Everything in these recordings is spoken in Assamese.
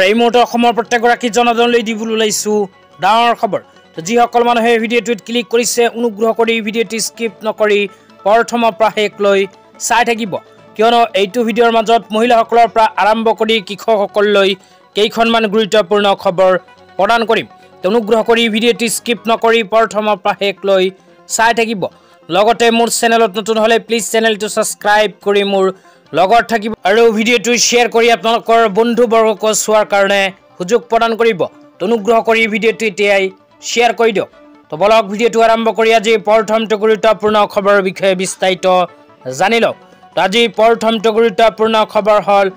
এই মুহূৰ্তে অসমৰ প্ৰত্যেকগৰাকী জনসাধাৰণলৈ দিবলৈ ওলাইছো ডাঙৰ খবৰ। তো যিসকল মানুহে ভিডিঅ'টোত ক্লিক কৰিছে অনুগ্ৰহ কৰি ভিডিঅ'টো স্কিপ নকৰি প্ৰথমৰ পৰা শেষলৈ চাই থাকিব, কিয়নো এইটো ভিডিঅ'ৰ মাজত মহিলাসকলৰ পৰা আৰম্ভ কৰি কৃষকসকললৈ কেইখনমান গুৰুত্বপূৰ্ণ খবৰ প্ৰদান কৰিম। অনুগ্ৰহ কৰি ভিডিঅ'টো স্কিপ নকৰি প্ৰথমৰ পৰা শেষলৈ চাই থাকিব। লগতে মোৰ চেনেলত নতুন হ'লে প্লিজ চেনেলটো ছাবস্ক্ৰাইব কৰি মোৰ লগত থাকিব আৰু ভিডিঅ'টো শ্বেয়াৰ কৰি আপোনালোকৰ বন্ধুবৰ্গক চোৱাৰ কাৰণে সুযোগ প্ৰদান কৰিব। অনুগ্ৰহ কৰি ভিডিঅ'টো এতিয়াই শ্বেয়াৰ কৰি দিয়ক। তো বলক ভিডিঅ'টো আৰম্ভ কৰি আজি প্ৰথমটো গুৰুত্বপূৰ্ণ খবৰৰ বিষয়ে বিস্তাৰিত জানি লওক। তো আজি প্ৰথমটো গুৰুত্বপূৰ্ণ খবৰ হ'ল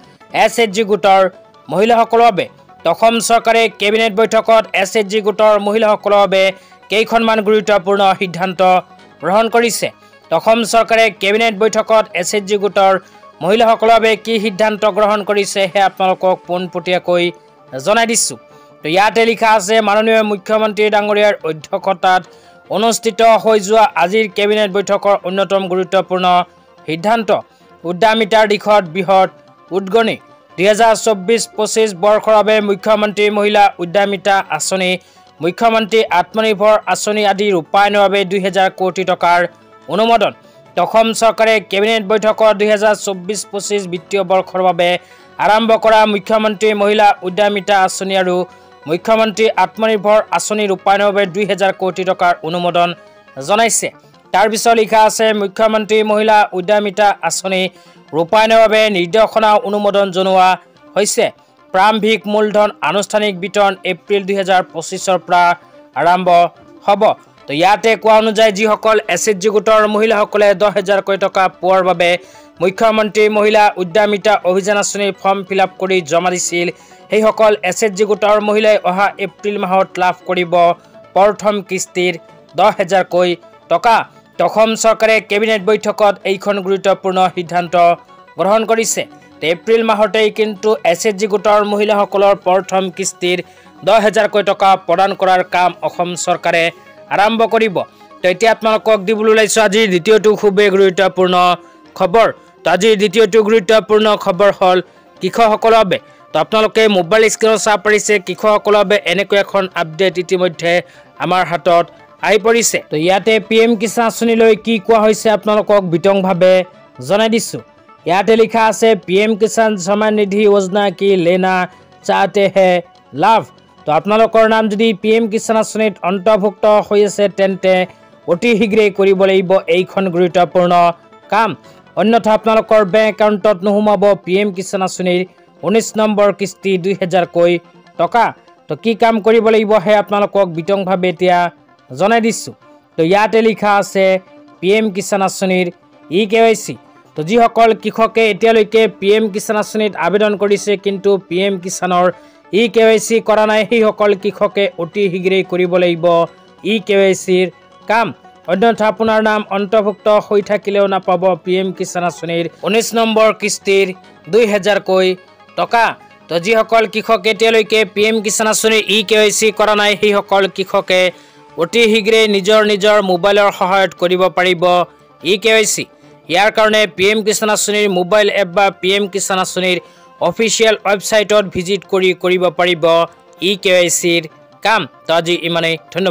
SHG গোটৰ মহিলাসকলৰ বাবে অসম চৰকাৰে কেবিনেট বৈঠকত SHG গোটৰ মহিলাসকলৰ বাবে কেইখনমান গুৰুত্বপূৰ্ণ সিদ্ধান্ত গ্ৰহণ কৰিছে। অসম চৰকাৰে কেবিনেট বৈঠকত SHG গোটৰ মহিলাসকলৰ বাবে কি সিদ্ধান্ত গ্ৰহণ কৰিছে সেয়া আপোনালোকক পোনপটীয়াকৈ জনাই দিছোঁ। তো ইয়াতে লিখা আছে, মাননীয় মুখ্যমন্ত্ৰী ডাঙৰীয়াৰ অধ্যক্ষতাত অনুষ্ঠিত হৈ যোৱা আজিৰ কেবিনেট বৈঠকৰ অন্যতম গুৰুত্বপূৰ্ণ সিদ্ধান্ত উদ্যমিতাৰ দিশত বৃহৎ উদগনি। 2024-25 বৰ্ষৰ বাবে মুখ্যমন্ত্ৰী মহিলা উদ্যমিতা আঁচনি, মুখ্যমন্ত্ৰী আত্মনিৰ্ভৰ আঁচনি আদি ৰূপায়ণৰ বাবে 2000 কোটি টকাৰ অনুমোদন। অসম চৰকাৰে কেবিনেট বৈঠকত 2024-25 বিত্তীয় বৰ্ষৰ বাবে আৰম্ভ কৰা মুখ্যমন্ত্ৰী মহিলা উদ্যমিতা আঁচনি আৰু মুখ্যমন্ত্ৰী আত্মনিৰ্ভৰ আঁচনি ৰূপায়ণৰ বাবে 2000 কোটি টকাৰ অনুমোদন জনাইছে। তাৰ পিছত লিখা আছে, মুখ্যমন্ত্ৰী মহিলা উদ্যমিতা আঁচনি ৰূপায়ণৰ বাবে নিৰ্দেশনা অনুমোদন জনোৱা হৈছে। প্ৰাৰম্ভিক মূলধন আনুষ্ঠানিক বিতৰণ এপ্ৰিল 2025 পৰা আৰম্ভ হ'ব। তো ইয়াতে কোৱা অনুযায়ী যিসকল SHG গোটৰ মহিলাসকলে 10,000 কোটি টকা পোৱাৰ বাবে মুখ্যমন্ত্ৰী মহিলা উদ্যমিতা অভিযান আঁচনিৰ ফৰ্ম ফিল-আপ কৰি জমা দিছিল, সেইসকল SHG গোটৰ মহিলাই অহা এপ্ৰিল মাহত লাভ কৰিব প্ৰথম কিস্তিৰ 10,000 কোটি টকা। অসম চৰকাৰে কেবিনেট বৈঠকত এইখন গুৰুত্বপূৰ্ণ সিদ্ধান্ত গ্ৰহণ কৰিছে। এপ্ৰিল মাহতেই কিন্তু SHG গোটৰ মহিলাসকলৰ প্ৰথম কিস্তিৰ 10,000 কোটি টকা প্ৰদান কৰাৰ কাম অসম চৰকাৰে আৰম্ভ কৰিব। তো এতিয়া আপোনালোকক দিবলৈ ওলাইছোঁ আজিৰ দ্বিতীয়টো খুবেই গুৰুত্বপূৰ্ণ খবৰ। তো আজিৰ দ্বিতীয়টো গুৰুত্বপূৰ্ণ খবৰ হ'ল কৃষকসকলৰ বাবে। তো আপোনালোকে মোবাইল স্ক্ৰীনত চাব পাৰিছে, কৃষকসকলৰ বাবে এনেকৈ এখন আপডেট ইতিমধ্যে আমাৰ হাতত আহি পৰিছে। তো ইয়াতে PM কিষাণ আঁচনিলৈ কি কোৱা হৈছে আপোনালোকক বিতংভাৱে জনাই দিছোঁ। ইয়াতে লিখা আছে, PM কিষাণ সন্মান নিধি যোজনা কি লেনা চাহতে হে লাভ। তো আপোনালোকৰ নাম যদি PM কিষাণ আঁচনিত অন্তৰ্ভুক্ত হৈ আছে তেন্তে অতি শীঘ্ৰেই কৰিব লাগিব এইখন গুৰুত্বপূৰ্ণ কাম, অন্যথা আপোনালোকৰ বেংক একাউণ্টত নোসোমাব PM কিষাণ আঁচনিৰ 19 নম্বৰ কিস্তি 2000 কোটি টকা। তো কি কাম কৰিব লাগিব সেয়া আপোনালোকক বিতংভাৱে এতিয়া জনাই দিছোঁ। তো ইয়াতে লিখা আছে, PM কিষাণ আঁচনিৰ EKYC। তো যিসকল কৃষকে এতিয়ালৈকে PM কিষাণ আঁচনিত আবেদন কৰিছে কিন্তু PM কিষাণৰ EKYC কৰা নাই, সেইসকল কৃষকে অতি শীঘ্ৰেই কৰিব লাগিব EKYCৰ কাম, অন্যথা আপোনাৰ নাম অন্তৰ্ভুক্ত হৈ থাকিলেও নাপাব PM কিষাণ আঁচনিৰ 19 নম্বৰ কিস্তিৰ 2000 কোটি টকা। তো যিসকল কৃষকে এতিয়ালৈকে PM কিষাণ আঁচনিৰ EKYC কৰা নাই সেইসকল কৃষকে অতি শীঘ্ৰেই নিজৰ মোবাইলৰ সহায়ত কৰিব পাৰিব EKYC। ইয়াৰ কাৰণে PM কিষাণ আঁচনিৰ মোবাইল এপ বা PM কিষাণ আঁচনিৰ অফিচিয়েল ৱেবছাইটত ভিজিট কৰি কৰিব পাৰিব EKYCৰ কাম। তো আজি ইমানেই, ধন্যবাদ।